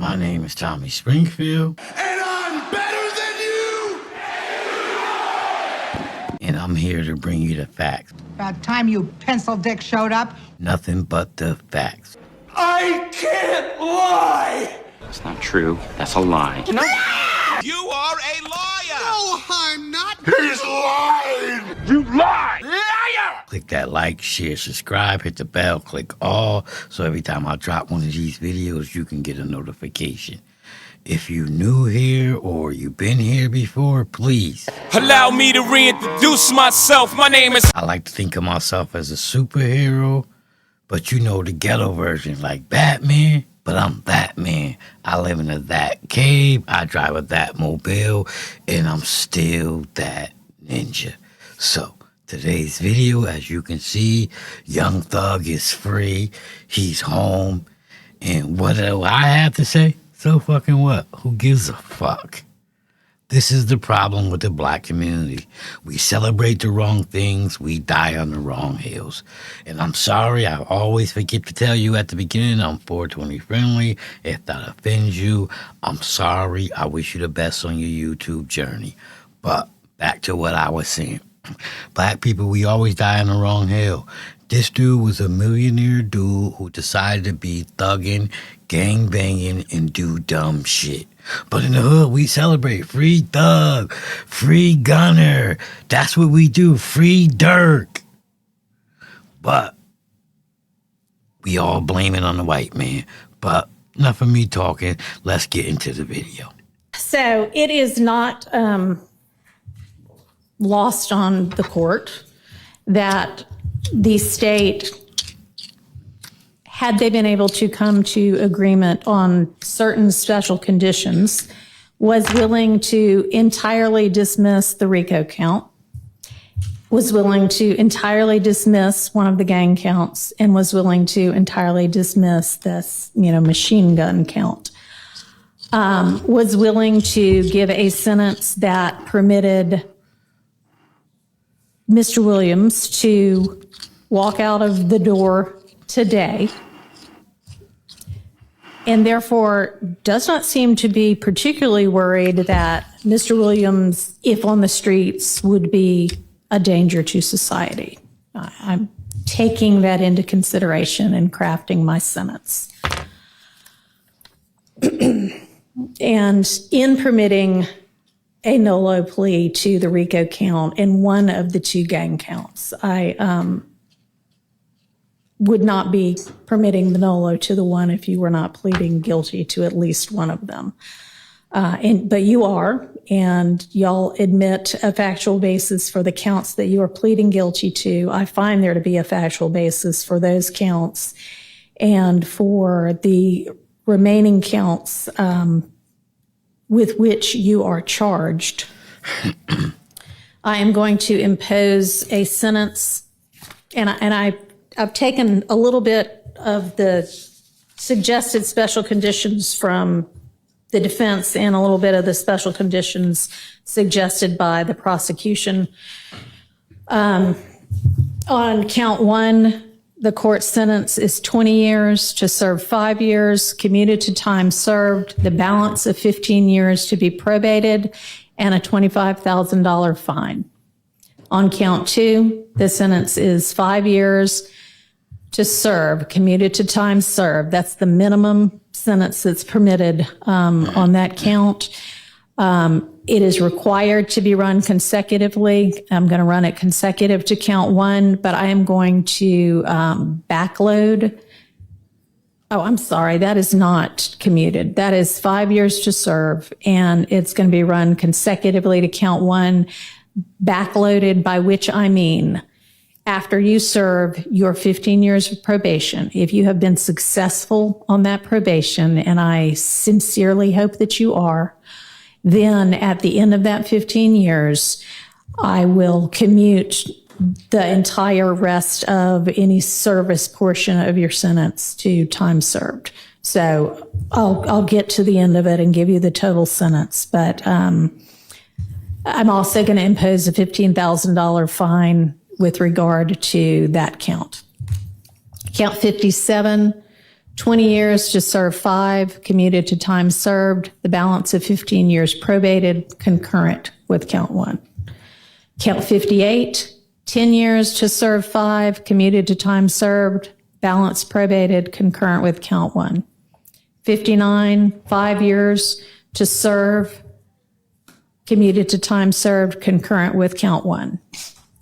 My name is Tommy Springfield. And I'm better than you! And I'm here to bring you the facts. About time you pencil dick showed up. Nothing but the facts. I can't lie! That's not true. That's a lie. No! You are a liar! No, I'm not! He's lying! You lie! Liar! Click that like, share, subscribe, hit the bell, click all, so every time I drop one of these videos, you can get a notification. If you're new here or you've been here before, please Allow me to reintroduce myself. My name is... I like to think of myself as a superhero, but you know the ghetto version, like Batman. But I'm Batman. I live in a that cave, I drive a that mobile, and I'm still that ninja. So, today's video, as you can see, Young Thug is free, he's home, and what do I have to say? So fucking what? Who gives a fuck? This is the problem with the black community. We celebrate the wrong things, we die on the wrong hills. And I'm sorry, I always forget to tell you at the beginning, I'm 420 friendly. If that offends you, I'm sorry. I wish you the best on your YouTube journey. But back to what I was saying. Black people, we always die on the wrong hill. This dude was a millionaire dude who decided to be thugging, gang banging, and do dumb shit. But in the hood, we celebrate free Thug, free Gunner. That's what we do, free Dirk. But we all blame it on the white man. But enough of me talking. Let's get into the video. So it is not lost on the court that the state, had they been able to come to agreement on certain special conditions, was willing to entirely dismiss the RICO count, was willing to entirely dismiss one of the gang counts, and was willing to entirely dismiss this, machine gun count. Was willing to give a sentence that permitted Mr. Williams to walk out of the door today, and therefore does not seem to be particularly worried that Mr. Williams, if on the streets, would be a danger to society. I'm taking that into consideration in crafting my sentence. And in permitting a no-low plea to the RICO count in one of the two gang counts, I would not be permitting the no-low to the one if you were not pleading guilty to at least one of them. But you are, and y'all admit a factual basis for the counts that you are pleading guilty to. I find there to be a factual basis for those counts, and for the remaining counts with which you are charged. I am going to impose a sentence, and I've taken a little bit of the suggested special conditions from the defense and a little bit of the special conditions suggested by the prosecution. On count one, the court sentence is 20 years to serve 5 years, commuted to time served, the balance of 15 years to be probated, and a $25,000 fine. On count two, the sentence is 5 years to serve, commuted to time served. That's the minimum sentence that's permitted on that count. It is required to be run consecutively. I'm going to run it consecutive to count one, but I am going to backload. Oh, I'm sorry. That is not commuted. That is 5 years to serve, and it's going to be run consecutively to count one, backloaded, by which I mean after you serve your 15 years of probation. If you have been successful on that probation, and I sincerely hope that you are, then at the end of that 15 years, I will commute the entire rest of any service portion of your sentence to time served. So I'll get to the end of it and give you the total sentence. But I'm also going to impose a $15,000 fine with regard to that count. Count 57 20 years to serve 5, commuted to time served. The balance of 15 years probated, concurrent with count 1. Count 58, 10 years to serve 5, commuted to time served. Balance probated, concurrent with count 1. 59, 5 years to serve, commuted to time served, concurrent with count 1.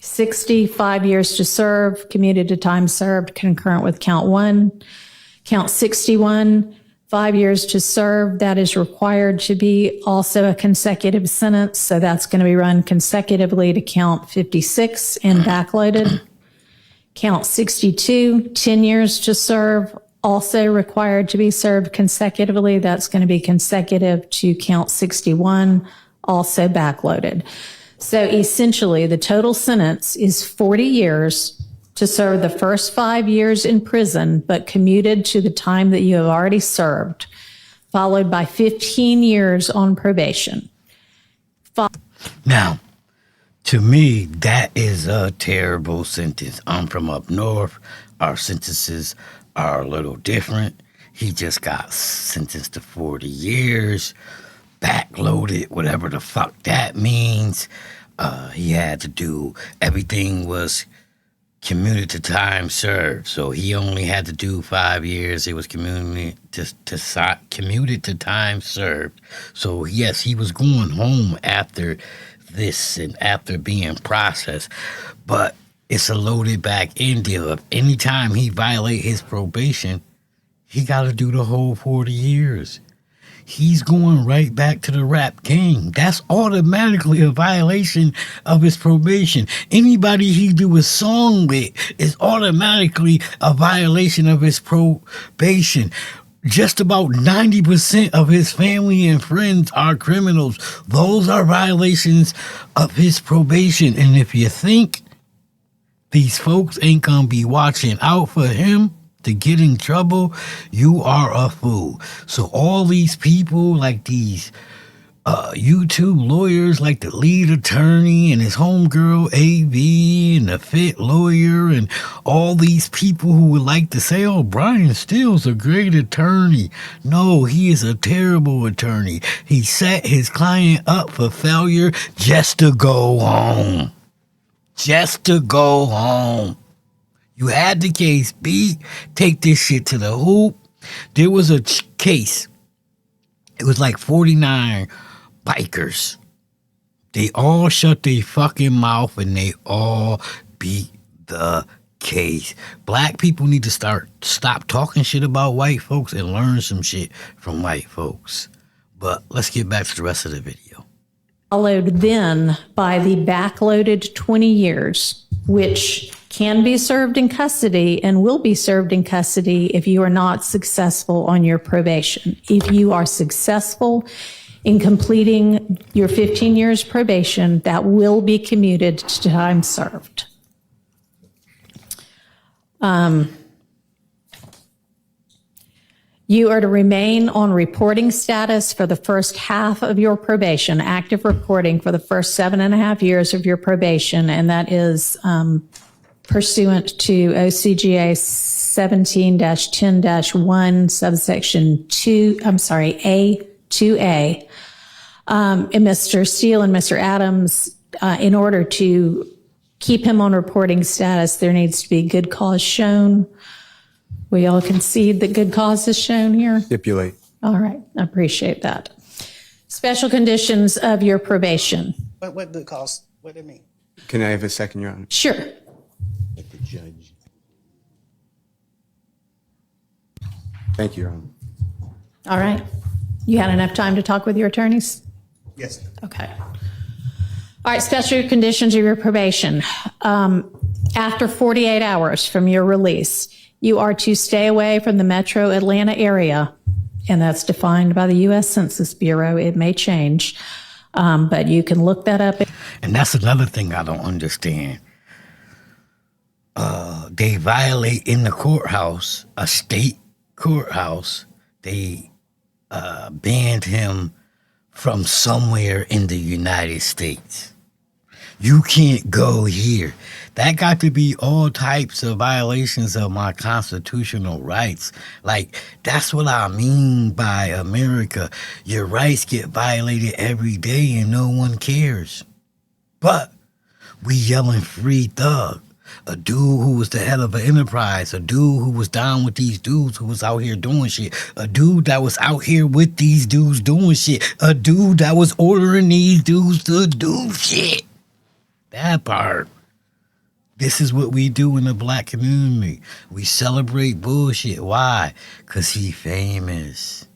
60, 5 years to serve, commuted to time served, concurrent with count 1. Count 61, 5 years to serve, that is required to be also a consecutive sentence, so that's going to be run consecutively to count 56 and backloaded. Count 62, 10 years to serve, also required to be served consecutively, that's going to be consecutive to count 61, also backloaded. So essentially, the total sentence is 40 years to serve the first 5 years in prison, but commuted to the time that you have already served, followed by 15 years on probation. Now, to me, that is a terrible sentence. I'm from up north. Our sentences are a little different. He just got sentenced to 40 years, backloaded, whatever the fuck that means. He had to do, everything was commuted to time served. So he only had to do 5 years. It was commuted to time served. So yes, he was going home after this and after being processed. But it's a loaded back end deal. If anytime he violate his probation, he got to do the whole 40 years. He's going right back to the rap game. That's automatically a violation of his probation. Anybody he do a song with is automatically a violation of his probation. Just about 90% of his family and friends are criminals. Those are violations of his probation. And if you think these folks ain't gonna be watching out for him to get in trouble, you are a fool. So all these people, like these YouTube lawyers, like the lead attorney and his homegirl AV and the fit lawyer and all these people who would like to say, oh, Brian Steele's a great attorney. No, he is a terrible attorney. He set his client up for failure just to go home. Just to go home. You had the case beat. Take this shit to the hoop. There was a case. It was like 49 bikers. They all shut their fucking mouth and they all beat the case. Black people need to stop talking shit about white folks and learn some shit from white folks. But let's get back to the rest of the video. Followed then by the backloaded 20 years, which can be served in custody and will be served in custody if you are not successful on your probation. If you are successful in completing your 15 years probation, that will be commuted to time served. You are to remain on reporting status for the first half of your probation, active reporting for the first 7.5 years of your probation, and that is pursuant to OCGA 17-10-1, subsection 2, A2A. And Mr. Steele and Mr. Adams, in order to keep him on reporting status, there needs to be good cause shown. We all concede that good cause is shown here? Stipulate. All right, I appreciate that. Special conditions of your probation. What good cause? What do it mean? Can I have a second, Your Honor? Sure. With the judge. Thank you, Your Honor. All right. You had enough time to talk with your attorneys? Yes. Okay. All right, special conditions of your probation. After 48 hours from your release, you are to stay away from the metro Atlanta area, and that's defined by the U.S. Census Bureau. It may change, but you can look that up. And that's another thing I don't understand. They violate in the courthouse, a state courthouse. They banned him from somewhere in the United States. You can't go here. That got to be all types of violations of my constitutional rights. Like, that's what I mean by America. Your rights get violated every day and no one cares. But we yelling free thug. A dude who was the head of an enterprise, a dude who was down with these dudes who was out here doing shit, a dude that was out here with these dudes doing shit, a dude that was ordering these dudes to do shit. That part. This is what we do in the black community. We celebrate bullshit. Why? Because he famous.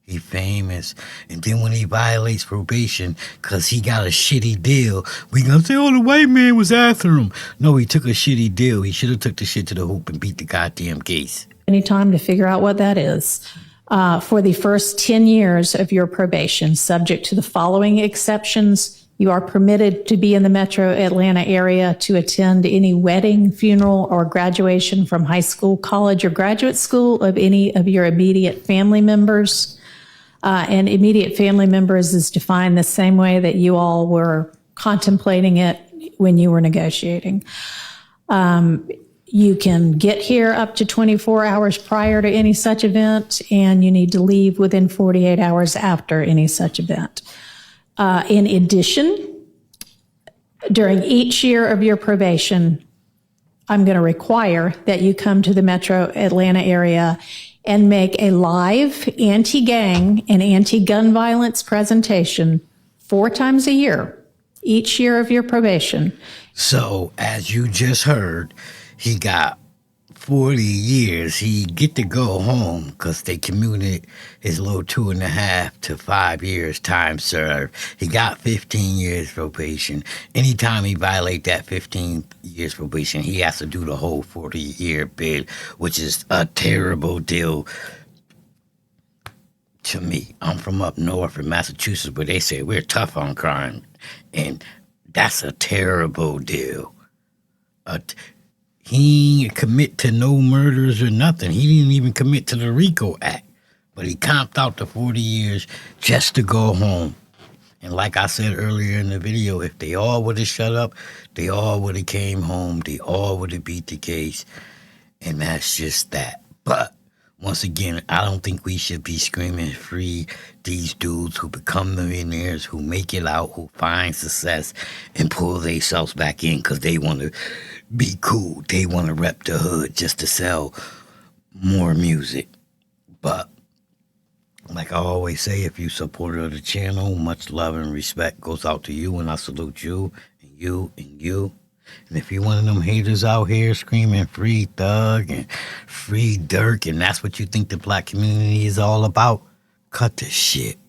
He famous. And then when he violates probation because he got a shitty deal, we gonna say, oh, the white man was after him. No, he took a shitty deal. He should have took the shit to the hoop and beat the goddamn case. Any time to figure out what that is. For the first 10 years of your probation, subject to the following exceptions, you are permitted to be in the metro Atlanta area to attend any wedding, funeral, or graduation from high school, college, or graduate school of any of your immediate family members. And immediate family members is defined the same way that you all were contemplating it when you were negotiating. You can get here up to 24 hours prior to any such event, and you need to leave within 48 hours after any such event. In addition, during each year of your probation, I'm going to require that you come to the metro Atlanta area and make a live anti-gang and anti-gun violence presentation 4 times a year, each year of your probation. So, as you just heard, he got 40 years. He get to go home because they commuted his little 2.5 to 5 years time served. He got 15 years probation. Anytime he violate that 15 years probation, he has to do the whole 40-year bid, which is a terrible deal to me. I'm from up north in Massachusetts where they say we're tough on crime, and that's a terrible deal. He didn't commit to no murders or nothing. He didn't even commit to the RICO Act. But he comped out the 40 years just to go home. And like I said earlier in the video, if they all would have shut up, they all would have came home. They all would have beat the case. And that's just that. But once again, I don't think we should be screaming free these dudes who become millionaires, who make it out, who find success and pull themselves back in because they want to be cool. They want to rep the hood just to sell more music. But like I always say, if you supporter of the channel, much love and respect goes out to you, and I salute you and you and you. And if you're one of them haters out here screaming free Thug and free Dirk, and that's what you think the black community is all about, cut this shit.